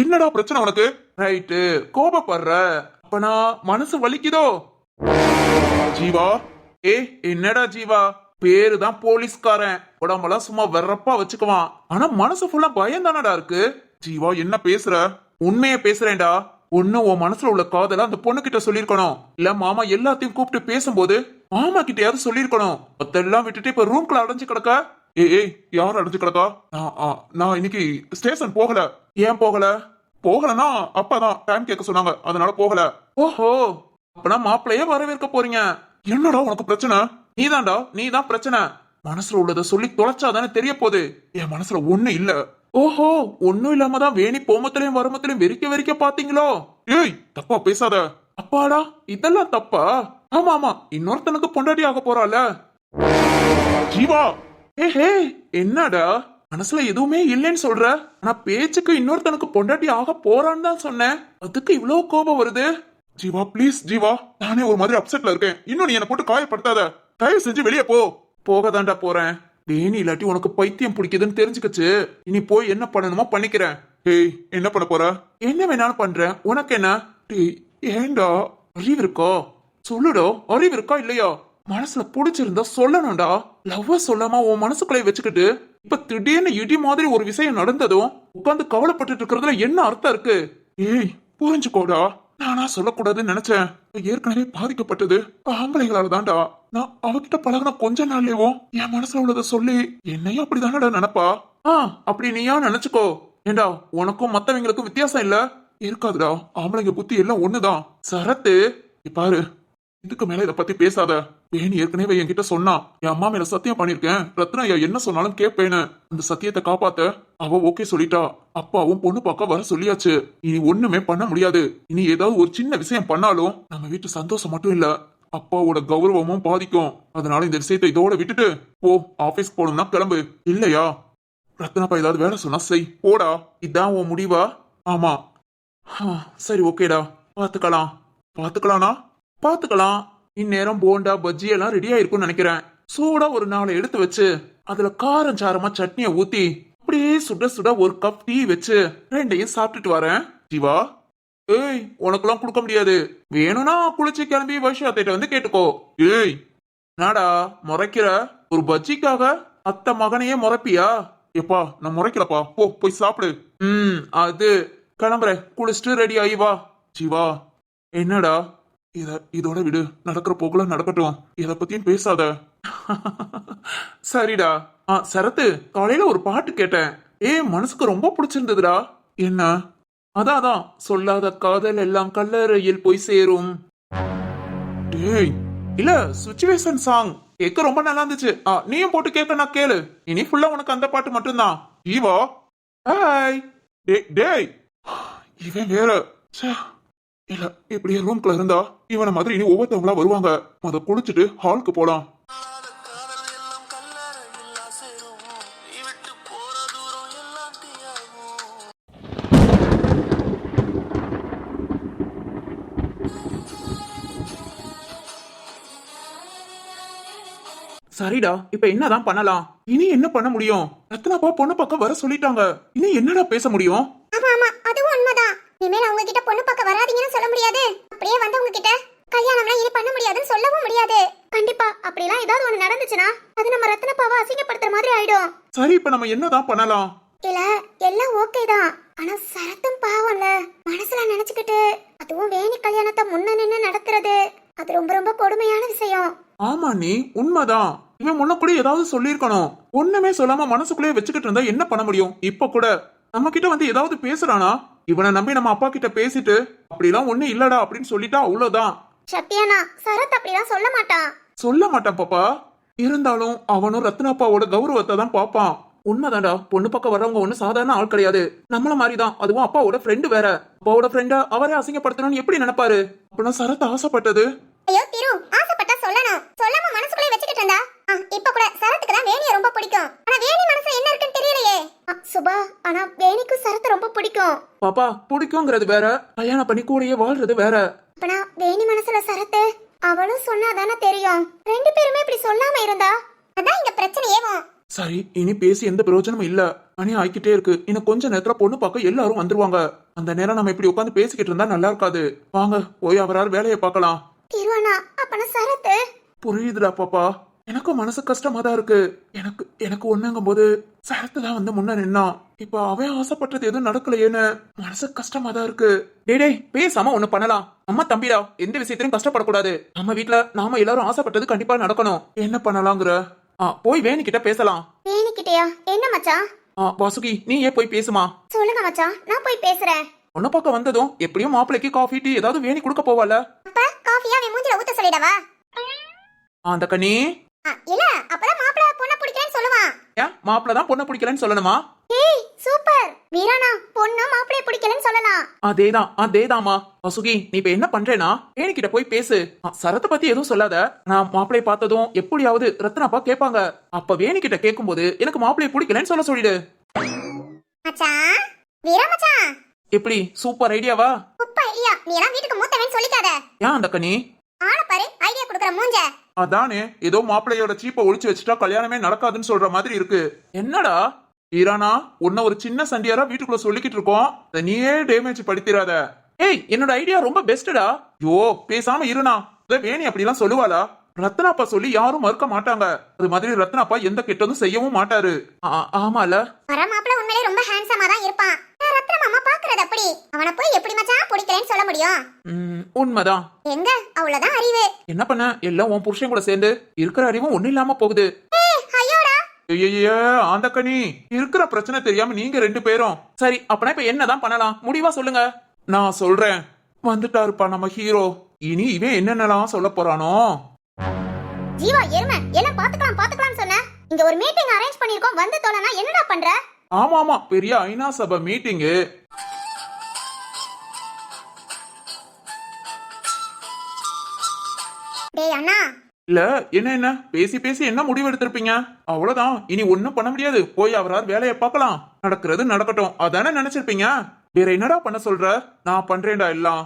C: என்னடா பிரச்சனை உனக்கு?
D: ரைட்டு, கோபப்படுற. அப்பனா மனசு வலிக்குதோ?
C: ஜீவா,
D: ஏ என்னடா ஜீவா, பேரு தான் போலீஸ்காரன், உடம்பெல்லாம் சும்மா வெறப்பா வச்சுக்குவான். ஆனா மனசு ஃபுல்லா பயம் தானடா இருக்கு.
C: ஜீவா என்ன பேசுற?
D: உண்மைய பேசுறேன்டா. ஒண்ணு உன் மனசுல உள்ள காதல அந்த பொண்ணு கிட்ட சொல்லிருக்கணும். இல்ல மாமா எல்லாத்தையும் கூப்பிட்டு பேசும்போது மாமா கிட்டயாவது சொல்லிருக்கணும். அதெல்லாம் விட்டுட்டு இப்ப ரூம்குள்ள அடைஞ்சு கிடக்க.
C: ஏய் யார் அடைஞ்சு கிடக்கா? நான் இன்னைக்கு ஸ்டேஷன் போகல.
D: ஏன் போகல?
C: போகலன்னா அப்பாதான் டைம் கேட்க சொன்னாங்க, அதனால போகல.
D: ஓஹோ, அப்பனா மாப்பிள்ளையே வரவேற்க போறீங்க.
C: என்னடா உனக்கு பிரச்சனை?
D: நீதான்டா, நீதான் பிரச்சனை. மனசுல உள்ளத சொல்லி தொலைச்சாதானே தெரிய போகுது.
C: என் மனசுல ஒண்ணு இல்ல.
D: ஓஹோ, ஒண்ணும் இல்லாம தான் வேணி போமத்திலையும் வரமத்திலையும் வெறிக்க பாத்தீங்களோ?
C: ஏய் தப்பா பேசாத.
D: அப்பாடா, இதெல்லாம் தப்பா? ஆமா ஆமா, இன்னொருத்தனுக்கு பொண்டாட்டி ஆக போறாள.
C: ஜீவா,
D: ஏஹே, என்னடா மனசுல எதுவுமே இல்லைன்னு சொல்ற, ஆனா பேச்சுக்கு இன்னொருத்தனுக்கு பொண்டாட்டி ஆக போறான்னு தான் சொன்னேன். அதுக்கு இவ்வளவு கோபம் வருது?
C: ஜீவா ப்ளீஸ் ஜீவா, நானே ஒரு மாதிரி அப்செட்ல இருக்கேன். இன்னும் நீ என்ன போட்டு காயப்படுத்தாத. தயவு செஞ்சு வெளியே போ.
D: போகதான்டா போறேன். வேணி இல்லாட்டி உனக்கு பைத்தியம் பிடிக்குதுன்னு தெரிஞ்சுக்கச்சு. இனி போய் என்ன பண்ணணுமோ பண்ணிக்கிறேன்.
C: ஏய் என்ன பண்ண போற?
D: என்ன வேணாலும் பண்றேன், உனக்கு என்ன?
C: டேய் ஏன்டா?
D: அறிவு இருக்கோ? சொல்லுடோ, அறிவு இருக்கா இல்லையா? மனசுல புடிச்சிருந்தா சொல்லணும்டா. லவ்வ சொல்லாம உன் மனசுக்குள்ளே வச்சுக்கிட்டு இப்ப திடீர்னு இடி மாதிரி ஒரு விஷயம் நடந்ததும் உட்கார்ந்து கவலைப்பட்டு இருக்கிறதுல என்ன அர்த்தம் இருக்கு?
C: ஏய் புரிஞ்சுக்கோடா. நானா சொல்லக்கூடாதுன்னு நினைச்சேன். ஏற்கனவே பாதிக்கப்பட்டது ஆம்பளைகளால தான்டா. நான் அவகிட்ட பழகின கொஞ்ச நாள்லயும் என் மனசுல உள்ளதை சொல்லி என்னையும் அப்படிதானடா நினைப்பா.
D: அப்படி நீயா நினைச்சுக்கோ. ஏண்டா உனக்கும் மத்தவங்களுக்கும் வித்தியாசம் இல்ல?
C: இருக்காதுடா, ஆம்பளைங்க புத்தி எல்லாம் ஒண்ணுதான்.
D: சரத்து,
C: பாரு, இதுக்கு மேல இத பத்தி பேசாத. வேணி ஏற்கனவே என்கிட்ட சொன்னா, என் அம்மா மேல சத்தியம் பண்ணிருக்கேன், ரத்னா ஐயா என்ன சொன்னாலும் கேட்பேன்னு. அந்த சத்தியத்தை காப்பாத்த அவ ஓகே சொல்லிட்டா. அப்பாவும் பொண்ணு பார்க்க வர சொல்லியாச்சு. இனி ஒண்ணுமே பண்ண முடியாது. இனி ஏதாவது ஒரு சின்ன விஷயம் பண்ணாலும் நம்ம வீட்டு சந்தோஷம் மட்டும் இல்ல, அப்பாவோட கௌரவமும் பாதிக்கும். அதனால இந்த விஷயத்தை இதோட விட்டுட்டு போ. ஆபீஸ் போகணும்னா கிளம்பு. இல்லையா ரத்னாப்பா ஏதாவது வேலை சொன்னா செய். போடா.
D: இதான் உன் முடிவா?
C: ஆமா.
D: சரி ஓகேடா, பாத்துக்கலாம்.
C: பாத்துக்கலானா?
D: பாத்துக்கலாம். இந்நேரம் போண்டா பஜ்ஜி எல்லாம் ரெடியா இருக்கும்னு நினைக்கிறேன். சூடா ஒரு 4 எடுத்து வச்சு அதுல காரம் சாரமா சட்னியை ஊத்தி அப்படியே சுட சுட ஒரு கப் டீ வச்சு ரெண்டையும் சாப்பிட்டுட்டு வரேன்.
C: ஜீவா,
D: ஏய் உனக்கெல்லாம் கொடுக்க முடியாது. வேணும்னா குளிச்சு கிளம்பி வைஷாத்திட்ட வந்து கேட்டுக்கோ.
C: ஏய்
D: நாடா முறைக்கிற? ஒரு பஜ்ஜிக்காக அத்தை மகனையே முறைப்பியா?
C: எப்பா நான் முறைக்கலப்பா. போ போய் சாப்பிடு.
D: அது கிளம்புறேன். குளிச்சுட்டு ரெடி ஆகி வா.
C: ஜீவா,
D: என்னடா?
C: இதோட விடு, நடக்கிற போக்குல நடக்கட்டும். இத பத்தியும் பேசாத.
D: சரிடா. சரத்து, காலையில ஒரு பாட்டு கேட்டேன். மனசுக்கு ரொம்ப பிடிச்சிருந்ததுடா.
C: என்ன?
D: அதான் சொல்லாத காதல் எல்லாம் கல்லறையில் போய் சேரும்.
C: டேய்
D: இல்ல, சுச்சுவேஷன் சாங் கேட்க ரொம்ப நல்லா இருந்துச்சு. நீயும் போட்டு கேட்க நான் கேளு. இனி ஃபுல்லா உனக்கு அந்த பாட்டு மட்டும்தான்.
C: ஜீவா,
D: ஹாய்.
C: டேய் இவன் வேற. இல்ல இப்படியே ரூம்குள்ள இருந்தா இவனை மாதிரி இனி ஒவ்வொருத்தவங்களா வருவாங்க. முத குளிச்சுட்டு ஹாலுக்கு போலாம்.
D: சரிடா, இப்ப என்னதான் பண்ணலாம்? இனி என்ன பண்ண முடியும்? ரத்னாப்பா பொண்ணு பக்கம் வர சொல்லிட்டாங்க. இனி என்னடா பேச முடியும்?
B: ஆமா ஆமா, அதுவும் உண்மைதான். இனிமேல் அவங்க கிட்ட பொண்ணு பார்க்க வராதீங்கன்னு சொல்ல முடியாது. அப்படியே வந்து அவங்க கிட்ட கல்யாணம்லாம் இனி பண்ண முடியாதுன்னு சொல்லவும் முடியாது.
A: கண்டிப்பா அப்படிலாம் ஏதாவது ஒண்ணு நடந்துச்சுன்னா அது நம்ம ரத்னப்பாவை அசிங்கப்படுத்துற மாதிரி ஆயிடும்.
D: சரி, இப்ப நம்ம என்னதான் பண்ணலாம்?
B: இல்ல எல்லாம் ஓகே தான். ஆனா சரத்தும் பாவம்ல, மனசுல நினைச்சுக்கிட்டு அதுவும் வேணி கல்யாணத்தை முன்ன நின்னு நடத்துறது அது ரொம்ப ரொம்ப கொடுமையான விஷயம்.
D: ஆமா, நீ உண்மைதான். இவன் முன்ன கூட ஏதாவது சொல்லிருக்கணும். ஒண்ணுமே சொல்லாம மனசுக்குள்ளே வச்சுக்கிட்டு இருந்தா என்ன பண்ண முடியும்? இப்ப கூட நம்ம கிட்ட வந்து ஏதாவது பேசுறானா? இவனை நம்பி நம்ம அப்பா கிட்ட பேசிட்டு அப்படிலாம் ஒண்ணு இல்லடா அப்படின்னு சொல்லிட்டா அவ்வளவுதான்.
B: சத்யானா சரத் அப்படிலாம் சொல்ல மாட்டான்.
D: சொல்ல மாட்டான் பாப்பா. இருந்தாலும் அவனும் ரத்னாப்பாவோட கௌரவத்தை தான் பாப்பான். உண்மைதான்டா, பொண்ணு பக்கம் வர்றவங்க ஒண்ணு சாதாரண ஆள் கிடையாது. நம்மள மாதிரிதான். அதுவும் அப்பாவோட ஃப்ரெண்டு வேற. அப்பாவோட ஃப்ரெண்டா அவரே அசிங்கப்படுத்தணும்னு எப்படி நினைப்பாரு? அப்படின்னா சரத் ஆசைப்பட்டது.
B: ஐயோ திரு, ஆசைப்பட்டா சொல்லணும். சொல்லாம மனசுக்குள்ளே வச்சுக்கிட்டு இருந்தா இப்ப கூட சரத்துக்கு தான் வேணியை ரொம்ப பிடிக்கும். ஆனா வேணி மனசுல என்ன இருக்குன்னு தெரியலையே. சுபா, ஆனா வேணிக்கும் சரத் ரொம்ப பிடிக்கும்.
D: பாப்பா, பிடிக்குங்கிறது வேற, கல்யாணம் பண்ணி கூடயே வாழ்றது வேற.
B: அப்பனா வேணி மனசுல சரத்து அவளும் சொன்னாதானே தெரியும். ரெண்டு பேருமே இப்படி சொல்லாம இருந்தா அதான் இங்க பிரச்சனையேவும்.
D: சரி, இனி பேசி எந்த பிரயோஜனமும் இல்ல. மணி ஆயிக்கிட்டே இருக்கு. இன்னும் கொஞ்ச நேரத்துல பொண்ணு பார்க்க எல்லாரும் வந்துருவாங்க. அந்த நேரம் நம்ம இப்படி உட்காந்து பேசிக்கிட்டு இருந்தா நல்லா இருக்காது. வாங்க போய் அவரால் வேலையை பார்க்கலாம்.
B: திருவண்ணா, அப்பனா சரத்து
D: புரியுதுடா பாப்பா. எனக்கும் மனசு கஷ்டமா தான் இருக்கு. எனக்கு ஒண்ணுங்கும் போது சரத்து தான் வந்து முன்ன நின்னான். இப்ப அவன் ஆசைப்பட்டது எதுவும் நடக்கலையேன்னு மனசு கஷ்டமா தான் இருக்கு. டேய் பேசாம ஒண்ணு பண்ணலாம். அம்மா தம்பிடா, எந்த விஷயத்திலையும் கஷ்டப்படக்கூடாது. நம்ம வீட்ல நாம எல்லாரும் ஆசைப்பட்டது கண்டிப்பா நடக்கணும். என்ன பண்ணலாங்கிற? போய் வேணிக்கிட்ட பேசலாம்.
B: வேணிக்கிட்டயா? என்ன மச்சான்?
D: வாசுகி, நீ ஏன் போய் பேசுமா?
B: சொல்லுங்க மச்சான், நான் போய் பேசுறேன்.
D: பொண்ணு பார்க்க வந்ததும் எப்படியும் மாப்பிளைக்கு காஃபி டீ ஏதாவது வேணி கொடுக்க போவால.
B: அப்ப காஃபியா அவன் மூஞ்சில ஊத்த சொல்லிடவா?
D: அந்த கண்ணி
B: இல்ல, அப்பதான் மாப்பிள பொண்ண பிடிக்கலன்னு சொல்லுவான்.
D: ஏன் மாப்பிள தான் பொண்ணை பிடிக்கலன்னு சொல்லணுமா?
B: ஏய் சூப்பர் வீரானா, பொண்ணு மாப்பிளைய பிடிக்கலன்னு சொல்லலாம்.
D: அதேதாமா. வாசுகி, நீ இப்ப என்ன பண்றேனா, வேணிக்கிட்ட போய் பேசு. சரத்தை பத்தி எதுவும் சொல்லாத. நான் மாப்பிளைய பார்த்ததும் எப்படியாவது ரத்னாப்பா கேட்பாங்க. அப்ப வேணிக்கிட்ட கேட்கும்போது எனக்கு மாப்பிளைய பிடிக்கலன்னு சொல்ல சொல்லிடு.
B: மச்சான், வீரா மச்சான்,
D: எப்படி? சூப்பர் ஐடியாவா?
B: உப்ப ஐடியா. நீ எல்லாம் வீட்டுக்கு மூத்தவன் சொல்லிக்காத.
D: ஏன் அந்த கண்ணி?
B: ஆள பாரு, ஐடியா குடுக்குற மூஞ்ச.
D: அதானே, ஏதோ மாப்பிள்ளையோட சீப்பை ஒளிச்சு வச்சுட்டா கல்யாணமே நடக்காதுன்னு சொல்ற மாதிரி இருக்கு. என்னடா ஈரானா, உன்ன ஒரு சின்ன சண்டியாரா வீட்டுக்குள்ள சொல்லிக்கிட்டு இருக்கோம். நீயே டேமேஜ் படுத்திராத. ஏய், என்னோட ஐடியா ரொம்ப பெஸ்டடா. யோ பேசாம இருனா. வேணி அப்படிலாம் சொல்லுவாளா? ரத்னாப்பா சொல்லி யாரும் மறுக்க மாட்டாங்க. அது மாதிரி ரத்னாப்பா எந்த கெட்டதும் செய்யவும் மாட்டாரு. ஆமால.
B: வர மாப்பிள உண்மையிலே ரொம்ப ஹேண்ட்ஸமா தான் இருப்பான். ரத்ன மாமா பாக்குறது அப்படி. அவனை போய் எப்படி மச்சான் பிடிக்கலன்னு சொல்ல முடியும்?
D: உண்மைதான்.
B: எங்க அவ்வளவுதான் அறிவு.
D: என்ன பண்ண, எல்லாம் உன் புருஷன் கூட சேர்ந்து இருக்கிற அறிவும் ஒண்ணு இல்லாம போகுது.
B: ஐயோடா,
D: அந்த கனி இருக்கிற பிரச்சனை தெரியாம நீங்க ரெண்டு பேரும். சரி, அப்பனா இப்ப என்னதான் பண்ணலாம்? முடிவா சொல்லுங்க. நான் சொல்றேன். வந்துட்டாருப்பா நம்ம ஹீரோ. இனி இவன் என்னென்னலாம் சொல்ல போறானோ.
B: ஜீவா எருமை, எல்லாம் பாத்துக்கலாம் சொன்ன. இங்க ஒரு மீட்டிங் அரேஞ்ச் பண்ணிருக்கோம், வந்து தோலனா என்னடா பண்ற?
D: ஆமா, பெரிய ஐநா சபை மீட்டிங்கு.
B: டேய் அண்ணா.
D: இல்ல, என்ன பேசி என்ன முடிவு எடுத்திருப்பீங்க? அவ்வளவுதான், இனி ஒண்ணும் பண்ண முடியாது. போய் அவரால் வேலையை பார்க்கலாம். நடக்கிறது நடக்கட்டும், அதானே நினைச்சிருப்பீங்க. வேற என்னடா பண்ண சொல்ற? நான் பண்றேன்டா எல்லாம்.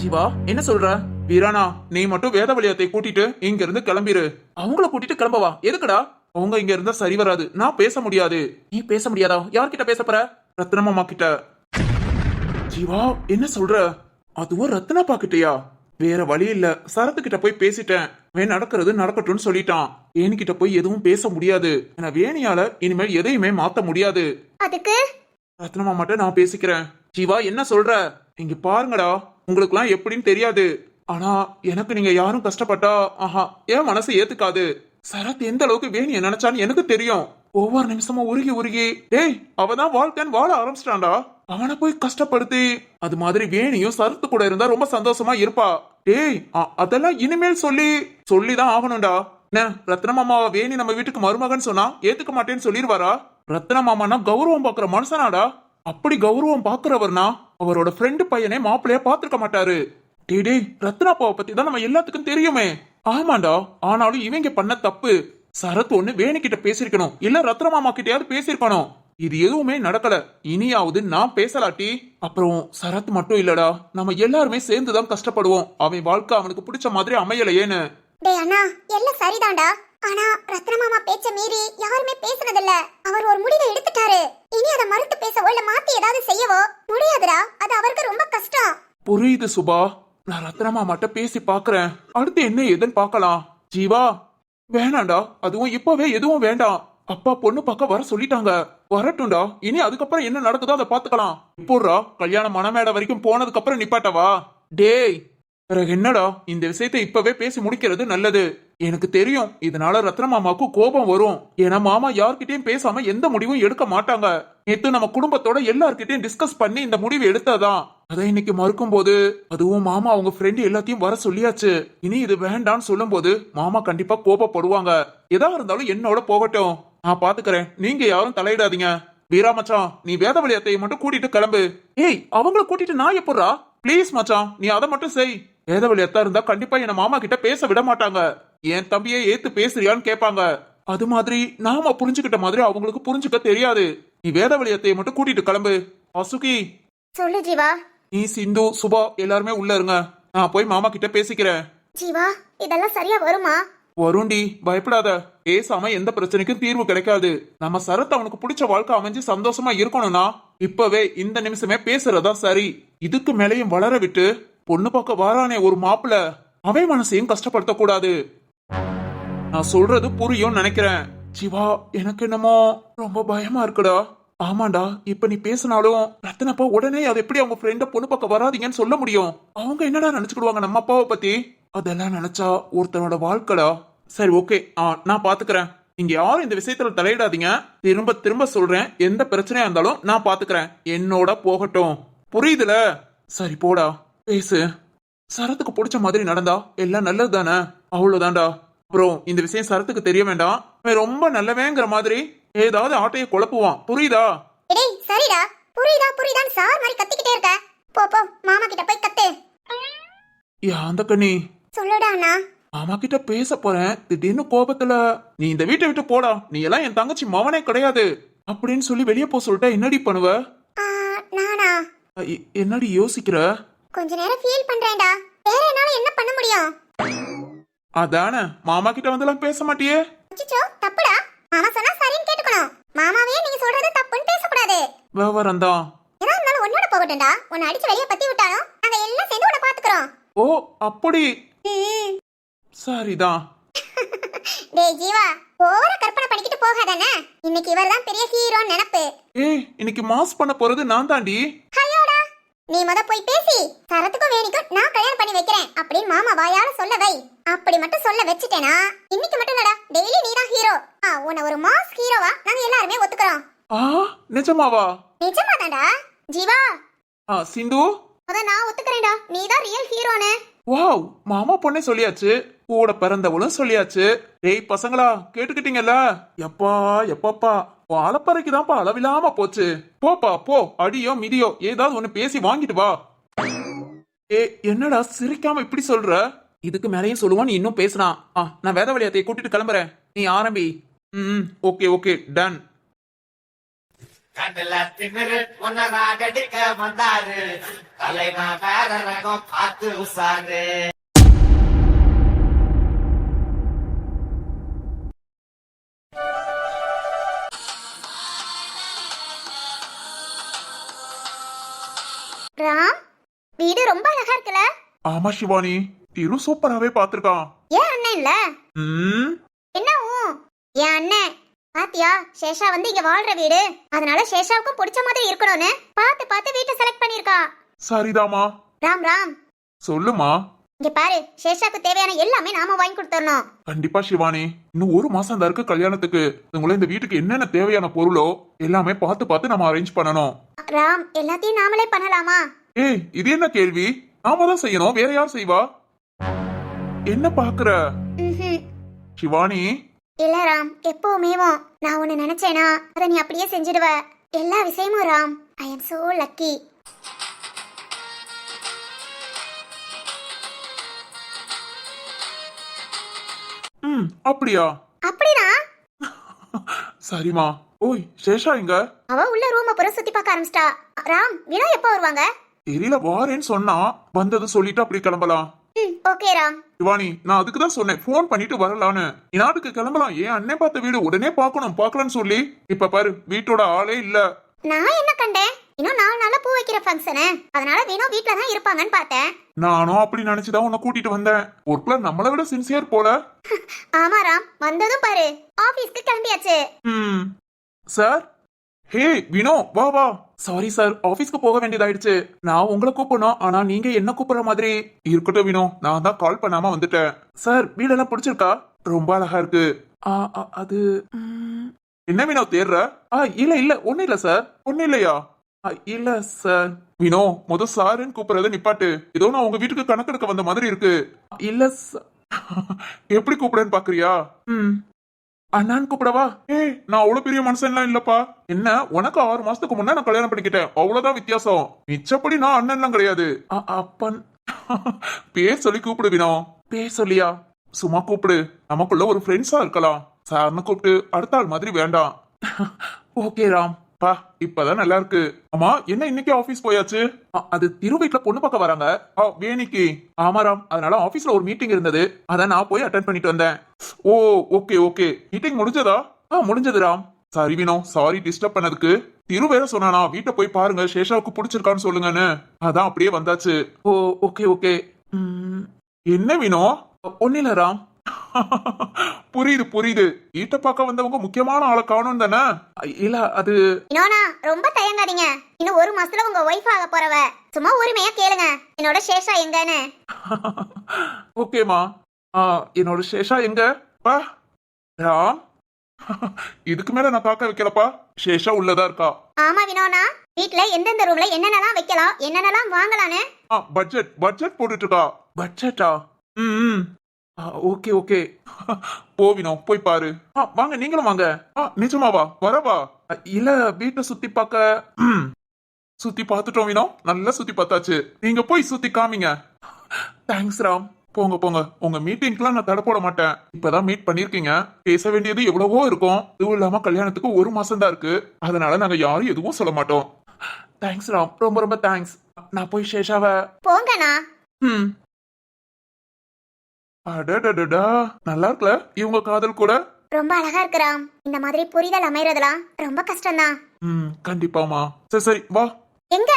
D: ஜீவா, என்ன சொல்ற? வீரானா, நீ மட்டும் வேதவழியத்தை கூட்டிட்டு இங்க இருந்து கிளம்பிரு. அவங்கள கூட்டிட்டு கிளம்பவா? எதுக்குடா? அவங்க இங்க இருந்தா சரி வராது. நான் பேச முடியாது. நீ பேச முடியாதா? யார்கிட்ட பேச போற? ரத்னமாமா கிட்ட. ஜீவா, என்ன சொல்ற? அதுவும் ரத்னாப்பா கிட்டயா? வேற வழி இல்ல. சரத்து கிட்ட போய் பேசிட்டேன். வேன் நடக்கிறது நடக்கட்டும்னு சொல்லிட்டான். வேணிக்கிட்ட போய் எதுவும் பேச முடியாது. ஏன்னா வேணியால இனிமேல் எதையுமே மாத்த முடியாது.
B: அதுக்கு
D: ரத்னமாமாட்ட நான் பேசிக்கிறேன். ஜீவா, என்ன சொல்ற? இங்க பாருங்கடா, உங்களுக்குலாம் எப்படின்னு தெரியாது. ஆனா எனக்கு நீங்க யாரும் கஷ்டப்பட்டா என் மனசு ஏத்துக்காது. சரத் எந்த அளவுக்கு வேணிய நினைச்சான்னு எனக்கு தெரியும். ஒவ்வொரு நிமிஷமும் உருகி டேய், அவதான் வாழ்க்கைன்னு வாழ ஆரம்பிச்சிட்டான்டா. அவனை போய் கஷ்டப்படுத்தி அது மாதிரி வேணியும் சரத்து கூட இருந்தா ரொம்ப சந்தோஷமா இருப்பா. டேய், அதெல்லாம் இனிமேல் சொல்லிதான் ஆகணும்டா. என்ன, ரத்னமாமாவை வேணி நம்ம வீட்டுக்கு மருமகன் சொன்னா ஏத்துக்க மாட்டேன்னு சொல்லிடுவாரா? ரத்னமாமானா கௌரவம் பாக்குற மனுஷனாடா. அப்படி கௌரவம் பாக்குறவர்னா அவரோட ஃப்ரெண்டு பையனே மாப்பிள்ளைய பாத்துருக்க மாட்டாரு. டேய், ரத்னாப்பாவை பத்தி தான் நம்ம எல்லாத்துக்கும் தெரியுமே. ஆமாண்டா, ஆனாலும் இவங்க பண்ண தப்பு. சரத் ஒண்ணு வேணிக்கிட்ட பேசிருக்கணும், இல்ல ரத்னமாமா கிட்டயாவது பேசிருக்கணும். இது எதுவுமே நடக்கல. இனியாவது நான் பேசலாட்டி அப்புறம் சரத் மட்டும் இல்லடா, நம்ம எல்லாருமே சேர்ந்துதான் கஷ்டப்படுவோம். அவன் வாழ்க்கை அவனுக்கு பிடிச்ச மாதிரி அமையலையேன்னு.
B: டேய் அண்ணா, எல்லாம் சரிதான்டா. ஆனா ரத்னமாமா பேச்ச மீறி யாருமே பேசுனதில்ல. அவர் ஒரு முடிவை எடுத்துட்டாரு. இனி அதை மறுத்து பேசவோ இல்ல மாத்தி ஏதாவது செய்யவோ முடியாதுடா. அது அவருக்கு ரொம்ப கஷ்டம்.
D: புரியுது சுபா. நான் ரத்னமாமாட்ட பேசி பாக்குறேன். அடுத்து என்ன ஏதுன்னு பாக்கலாம். ஜீவா, வேணாண்டா, அதுவும் இப்பவே எதுவும் வேண்டாம். அப்பா பொண்ணு பார்க்க வர சொல்லிட்டாங்க. வரட்டும்டா. இனி அதுக்கப்புறம் என்ன நடக்குதோ அதை பாத்துக்கலாம். இப்போடா கல்யாணம் மனமேடை வரைக்கும் போனதுக்கு அப்புறம் நிப்பாட்டவா? டேய், பிறகு என்னடா, இந்த விஷயத்தை இப்பவே பேசி முடிக்கிறது நல்லது. எனக்கு தெரியும் இதனால ரத்ன மாமாவுக்கு கோபம் வரும். ஏன்னா மாமா யார்கிட்டயும் பேசாம எந்த முடிவும் எடுக்க மாட்டாங்க. நேத்து நம்ம குடும்பத்தோட எல்லார்கிட்டயும் டிஸ்கஸ் பண்ணி இந்த முடிவு எடுத்ததான். அதை இன்னைக்கு மறுக்கும் போது, அதுவும் மாமா அவங்க ஃப்ரெண்டு எல்லாத்தையும் வர சொல்லியாச்சு. இனி இது வேண்டான்னு சொல்லும் போது மாமா கண்டிப்பா கோபப்படுவாங்க. எதா இருந்தாலும் என்னோட போகட்டும், நான் பாத்துக்கிறேன். நீங்க யாரும் தலையிடாதீங்க. வீரா மச்சான், நீ வேதவழி அத்தையை மட்டும் கூட்டிட்டு கிளம்பு. ஏய், அவங்கள கூட்டிட்டு நான் எப்படா? ப்ளீஸ் மச்சான், நீ அதை மட்டும் செய். வேதவழி அத்தா இருந்தா கண்டிப்பா என்ன மாமா கிட்ட பேச விட மாட்டாங்க. என் தம்பியை ஏத்து பேசுறியான்னு கேட்பாங்க. அது மாதிரி நாம புரிஞ்சுக்கிட்ட மாதிரி அவங்களுக்கு புரிஞ்சுக்க தெரியாது. நீ வேதவழி அத்தையை மட்டும் கூட்டிட்டு கிளம்பு. அசுகி,
B: சொல்லு ஜீவா.
D: நீ, சிந்து, சுபா எல்லாருமே உள்ள இருங்க. நான் போய் மாமா கிட்ட பேசிக்கிறேன்.
B: ஜீவா, இதெல்லாம் சரியா வருமா?
D: வருண்டி, பயப்படாத. பேசாம எந்த பிரச்சனைக்கும் தீர்வு கிடைக்காது. நம்ம சரத் அவனுக்கு பிடிச்ச வாழ்க்கை அமைஞ்சு சந்தோஷமா இருக்கணும்னா இப்பவே இந்த நிமிஷமே பேசுறதா சரி. இதுக்கு மேலையும் வளர விட்டு பொண்ணு பார்க்க வாரானே ஒரு மாப்பிள, அவன் மனசையும் கஷ்டப்படுத்த கூடாது. நான் சொல்றது புரியும் நினைக்கிறேன். சிவா, எனக்கு என்னமோ ரொம்ப பயமா இருக்குடா. ஆமாண்டா, இப்ப நீ பேசினாலும் ரத்தனப்பா உடனே அது எப்படி அவங்க ஃப்ரெண்ட பொண்ணு பார்க்க வராதீங்கன்னு சொல்ல முடியும்? அவங்க என்னடா நினைச்சுக்கிடுவாங்க நம்ம அப்பாவை பத்தி? அதெல்லாம் நினைச்சா ஒருத்தனோட வாழ்க்கடா. சரி, ஓகே, நான் பாத்துக்கிறேன். நீங்க யாரும் இந்த விஷயத்துல தலையிடாதீங்க. திரும்ப திரும்ப சொல்றேன், எந்த பிரச்சனையா இருந்தாலும் நான் பாத்துக்கிறேன். என்னோட போகட்டும், புரியுதுல? சரி போடா, பேசு. சரத்துக்கு பிடிச்ச மாதிரி நடந்தா எல்லாம் நல்லது தானே? அவ்வளவுதான்டா. அப்புறம் இந்த விஷயம் சரத்துக்கு தெரிய வேண்டாம். அவன் ரொம்ப நல்லவேங்கிற மாதிரி ஏதாவது ஆட்டைய குழப்புவான், புரியுதா?
B: டேய், சரிடா. புரியுதா புரியுதான்னு சார் மாதிரி கத்திக்கிட்டே இருக்க. போ போ, மாமா கிட்ட போய் கத்து.
D: அந்த கண்ணி,
B: சொல்லுடா அண்ணா.
D: மாமா கிட்ட பேச போறேன், திடீர்னு கோபத்துல நீ இந்த வீட்டை விட்டு போடா, நீ எல்லாம் என் தங்கச்சி மவனே கிடையாது அப்படின்னு சொல்லி வெளியே போ சொல்லிட்டா என்னடி பண்ணுவ?
B: நானா?
D: என்னடி யோசிக்கிற?
B: கொஞ்ச நேரம் ஃபீல் பண்றேன்டா. வேற என்னால என்ன பண்ண முடியும்?
D: அதானே, மாமா கிட்ட வந்தெல்லாம் பேச மாட்டியே?
B: அச்சச்சோ, தப்புடா. மாமா சொன்னா சரின்னு கேட்டுக்கணும். மாமாவே நீங்க சொல்றது தப்புன்னு பேசக்கூடாது.
D: விவரம் தான்.
B: ஏதா இருந்தாலும் உன்னோட போகட்டும்டா. உன்னை அடிச்சு வெளியே பத்தி விட்டாலும் நாங்க எல்லாம் சேர்ந்து உன்னை பாத்துக்கிறோம்.
D: ஓ, அப்படி. சரிதான்.
B: டேய் ஜீவா, ஓவரா கற்பனை பண்ணிக்கிட்டு போகாதானே. இன்னைக்கு இவர்தான் பெரிய ஹீரோன்னு நினைப்பு.
D: ஏய், இன்னைக்கு மாஸ் பண்ண போறது நான் தாண்டி.
B: ஹலோடா, நீ முத போய் பேசி சரத்துக்கும் வேணிக்கும் நான் கல்யாணம் பண்ணி வைக்கிறேன் அப்படின்னு மாமா வாயால சொல்ல வை. அப்படி மட்டும் சொல்ல வச்சுட்டேனா இன்னைக்கு மட்டும் இல்லடா, டெய்லி நீதான் ஹீரோ. உன்னை ஒரு மாஸ் ஹீரோவா நாங்க எல்லாருமே ஒத்துக்கிறோம்.
D: நிஜமாவா?
B: நிஜமாதான்டா ஜீவா.
D: சிந்து,
B: முத நான் ஒத்துக்கிறேன்டா, நீதான் ரியல் ஹீரோனே.
D: வாவ், மாமா பொண்ணே சொல்லியாச்சு, கூட பிறந்தவளும் சொல்லியாச்சு. ஏய் பசங்களா, கேட்டுக்கிட்டீங்கல்ல? எப்பா எப்பப்பா, அலப்பறைக்கு தான்ப்பா அளவில்லாம போச்சு. போப்பா போ, அடியோ மிதியோ ஏதாவது ஒண்ணு பேசி வாங்கிட்டு வா. என்னடா சிரிக்காம இப்படி சொல்ற? இதுக்கு மேலேயும் சொல்லுவான், நீ இன்னும் பேசுனா. நான் வேதவழியத்தை கூட்டிட்டு கிளம்புறேன், நீ ஆரம்பி. Okay okay, done.
E: கண்ணுல திமிரு உன்னதாக அடிக்க வந்தாரு, தலைவா வேற ரகம் பார்த்து உசாரு.
B: ராம், வீடு ரொம்ப அழகா இருக்குல்ல?
C: ஆமா சிவானி, திரு சூப்பராவே பாத்திருக்கான்.
B: ஏன் அண்ணன் இல்ல? என்ன என் அண்ணன் பாத்தியா, சேஷா வந்து இங்க வாழ்ற வீடு, அதனால சேஷாவுக்கும் பிடிச்ச மாதிரி இருக்கணும்னு பார்த்து பார்த்து வீட்டை செலக்ட் பண்ணிருக்கா.
C: சரிதாமா.
B: ராம் ராம்,
C: சொல்லுமா.
B: இங்க பாரு, சேஷாக்கு தேவையான எல்லாமே நாம வாங்கி கொடுத்துறணும்.
C: கண்டிப்பா சிவானி, இன்னும் ஒரு மாசம் தான் இருக்கு கல்யாணத்துக்கு. உங்களை இந்த வீட்டுக்கு என்னென்ன தேவையான பொருளோ எல்லாமே பார்த்து பார்த்து நம்ம அரேஞ்ச் பண்ணணும்.
B: ராம், எல்லாத்தையும் நாமளே பண்ணலாமா?
C: ஏய், இது என்ன கேள்வி? நாம தான் செய்யணும், வேற யார் செய்வா? என்ன பாக்குற சிவானி?
B: இல்ல ராம், எப்பவுமேவும் நான் ஒண்ணு நினைச்சேனா அதை நீ அப்படியே செஞ்சிடுவ. எல்லா விஷயமும் Ram, I am so lucky.
C: அப்படியா?
B: அப்படினா
C: சரிமா. ஓய், சேஷா எங்க?
B: அவ உள்ள ரூம புற சுத்தி பார்க்க ஆரம்பிச்சிட்டா. ராம், வினா எப்ப வருவாங்க?
C: தெரியல, வாரேன்னு சொன்னா, வந்தது சொல்லிட்டு அப்படி கிளம்பலாம்.
B: ஓகே ராம்.
C: சிவானி, நான் அதுக்கு தான் சொன்னேன் போன் பண்ணிட்டு வரலான்னு. நாட்டுக்கு கிளம்பலாம், ஏன் அண்ணன் பார்த்த வீடு உடனே பார்க்கலாம்னு சொல்லி. இப்ப பாரு, வீட்டோட ஆளே இல்ல.
B: நான் என்ன கண்டேன், இன்னும் 4 நாள்ல பூ வைக்கிற ஃபங்க்ஷன், அதனால வீணோ வீட்ல தான் இருப்பாங்கன்னு பார்த்தேன்.
C: நானும் அப்படி நினைச்சுதான் உன்னை கூட்டிட்டு வந்தேன். ஒர்க்ல நம்மளை விட சின்சியர் போல.
B: ஆமா ராம், வந்ததும் பாரு ஆபீஸ்க்கு கிளம்பியாச்சு.
D: சார், ஹே வினோ வா வா. சாரி சார், ஆபீஸ்க்கு போக வேண்டியதாயிடுச்சு. நான் உங்களை கூப்பிடணும், ஆனா நீங்க என்ன கூப்பிடுற மாதிரி.
C: இருக்கட்டும் வினோ, நான் தான் கால் பண்ணாம வந்துட்டேன்.
D: சார் வீடெல்லாம் பிடிச்சிருக்கா? ரொம்ப அழகா இருக்கு. அது
C: என்ன வினோ தேடுற?
D: இல்ல இல்ல ஒண்ணும் இல்ல சார்.
C: ஒண்ணு இல்லையா?
D: இல்ல சார்.
C: வினோ, சாருன்னு கூப்பிடுறத நிப்பாட்டு. ஏதோ நான் உங்க வீட்டுக்கு கணக்கெடுக்க வந்த மாதிரி இருக்கு.
D: இல்ல சார்.
C: எப்படி கூப்பிடுறேன்னு பாக்குறியா?
D: அண்ணான்னு கூப்பிடவா?
C: ஏய், நான் அவ்வளவு பெரிய மனுஷன்லாம் இல்லப்பா. என்ன, உனக்கு 6 மாசத்துக்கு முன்ன நான் கல்யாணம் பண்ணிக்கிட்டேன், அவ்வளவுதான் வித்தியாசம். மிச்சப்படி நான் அண்ணன்லாம் கிடையாது.
D: அப்பன்
C: பேர் சொல்லி கூப்பிடு வினோ.
D: பேர் சொல்லியா?
C: சும்மா கூப்பிடு, நமக்குள்ள ஒரு ஃப்ரெண்ட்ஸா இருக்கலாம். சார்னு கூப்பிட்டு அடுத்த ஆள் மாதிரி வேண்டாம்.
D: ஓகே ராம்.
C: பா, இப்பதான் நல்லா இருக்கு. அம்மா, என்ன இன்னைக்கு ஆபீஸ் போயாச்சு?
D: அது திரு வீட்டுல பொண்ணு பார்க்க வராங்க.
C: வேணிக்கு?
D: ஆமா ராம், அதனால ஆபீஸ்ல ஒரு மீட்டிங் இருந்தது, அதான் நான் போய் அட்டென்ட் பண்ணிட்டு வந்தேன்.
C: ஓ, ஓகே ஓகே. மீட்டிங் முடிஞ்சதா?
D: முடிஞ்சது ராம்.
C: சரி வினோ, சாரி டிஸ்டர்ப் பண்ணதுக்கு. திரு வேற சொன்னானா வீட்டை போய் பாருங்க, சேஷாவுக்கு பிடிச்சிருக்கான்னு சொல்லுங்கன்னு. அதான் அப்படியே வந்தாச்சு.
D: ஓ ஓகே ஓகே.
C: என்ன வினோ?
D: ஒன்னும் இல்ல ராம்.
C: புரியுது புரியுது. வீட்டை பார்க்க வந்தவங்க முக்கியமான ஆளை காணும் தானே?
D: இல்ல அது
B: வினோனா ரொம்ப தயங்காதீங்க. இன்னும் 1 மாசத்துல உங்க ஒய்ஃப் ஆக போறவ. சும்மா உரிமையா கேளுங்க என்னோட சேஷா எங்கன்னு.
D: ஓகேமா. என்னோட சேஷா எங்க?
C: பா ராம், இதுக்கு மேல நான் காக்க வைக்கலப்பா. சேஷா உள்ளதா இருக்கா.
B: ஆமா வினோனா, வீட்ல எந்தெந்த ரூம்ல என்னென்னலாம் வைக்கலாம், என்னென்னலாம் வாங்கலான்னு
C: பட்ஜெட் பட்ஜெட் போட்டுட்டு இருக்கா.
D: பட்ஜெட்டா?
C: ம்.
D: Okay okay.
C: போவினோ, போய் பாரு.
D: வாங்க நீங்களும் வாங்க.
C: நிஜமாவா? வரவா?
D: இல்ல வீட்டை சுத்தி பார்க்க.
C: சுத்தி பார்த்துட்டோம் வினோ, நல்லா சுத்தி பார்த்தாச்சு. நீங்க போய் சுத்தி காமிங்க.
D: தேங்க்ஸ் ராம்.
C: போங்க போங்க, உங்க மீட்டிங்க்குலாம் நான் தடை போட மாட்டேன். இப்பதான் மீட் பண்ணிருக்கீங்க, பேச வேண்டியது எவ்வளவோ இருக்கும். இதுவும் இல்லாம கல்யாணத்துக்கு 1 மாசம் தான் இருக்கு, அதனால நாங்க யாரும் எதுவும் சொல்ல மாட்டோம்.
D: தேங்க்ஸ் ராம், ரொம்ப ரொம்ப தேங்க்ஸ். நான் போய் சேஷாவை.
B: போங்கண்ணா.
C: அடடடடா, நல்லா இருக்கல இவங்க காதல் கூட.
B: ரொம்ப அழகா இருக்கிறாம். இந்த மாதிரி புரிதல் அமைறதெல்லாம் ரொம்ப கஷ்டம்தான்.
C: கண்டிப்பாமா. சரி சரி வா,
B: எங்க?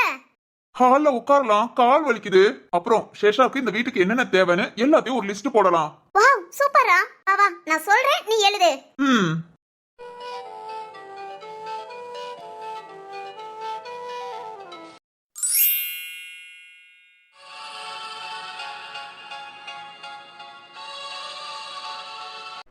C: ஹால்ல உட்காரலாம், கால் வலிக்குது. அப்புறம் சேஷாவுக்கு இந்த வீட்டுக்கு என்னென்ன தேவைன்னு எல்லாத்தையும் ஒரு லிஸ்ட் போடலாம்.
B: வாவ் சூப்பரா. வா நான் சொல்றேன், நீ எழுது.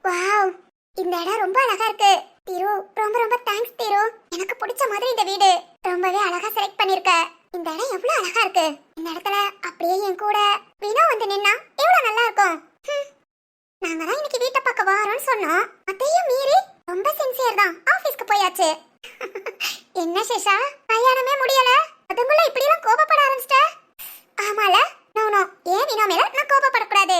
B: வாவ், இந்த இடம் ரொம்ப அழகா இருக்கு. திரு, ரொம்ப ரொம்ப தேங்க்ஸ் திரு. எனக்கு பிடிச்ச மாதிரி இந்த வீடு ரொம்பவே அழகா செலக்ட் பண்ணிருக்க. இந்த இடம் எவ்வளவு அழகா இருக்கு. இந்த இடத்துல அப்படியே என் கூட வினோ வந்து நின்னா எவ்வளவு நல்லா இருக்கும். நாங்க தான் இன்னைக்கு வீட்டை பார்க்க வரோம்னு சொன்னோம், அதையும் மீறி ரொம்ப சின்சியர் தான் ஆபீஸ்க்கு போயாச்சு. என்ன சேஷா, கல்யாணமே முடியல, அதுக்குள்ள இப்படி எல்லாம் கோபப்பட ஆரம்பிச்சிட்ட? ஆமால, நோ நோ, ஏன் வினோ மேல நான் கோபப்படக்கூடாது.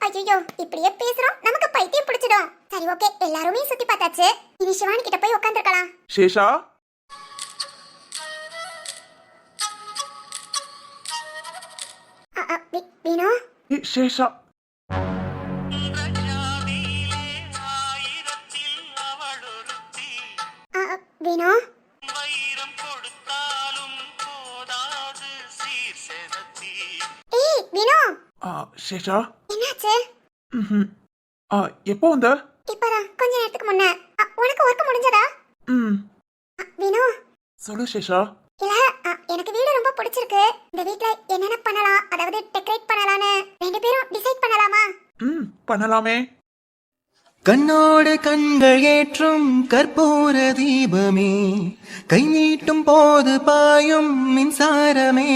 B: ஐயோ, இப்படியே பேசுறோம், நமக்கு பைத்தியம் பிடிச்சிடும். சரி ஓகே, எல்லாருமே சுத்தி பார்த்தாச்சு, இனி சிவானி கிட்ட போய் உட்காந்துருக்கலாம்.
D: சேஷா,
B: வினோ.
D: சேஷா.
B: வினோ. ஏய் வினோ.
D: சேஷா,
B: என்னாச்சு?
D: எப்போ வந்த?
B: இப்பதான் கொஞ்ச நேரத்துக்கு முன்ன. உனக்கு ஒர்க் முடிஞ்சதா? வினோ.
D: சொல்லு சேஷா.
B: இல்ல, எனக்கு வீடு ரொம்ப பிடிச்சிருக்கு. இந்த வீட்ல என்னென்ன பண்ணலாம், அதாவது டெக்கரேட் பண்ணலாம்னு 2 பேரும் டிசைட் பண்ணலாமா?
D: பண்ணலாமே.
F: கண்ணோடு கண்கள் ஏற்றும் கற்பூர தீபமே, கை நீட்டும் போது பாயும் மின்சாரமே,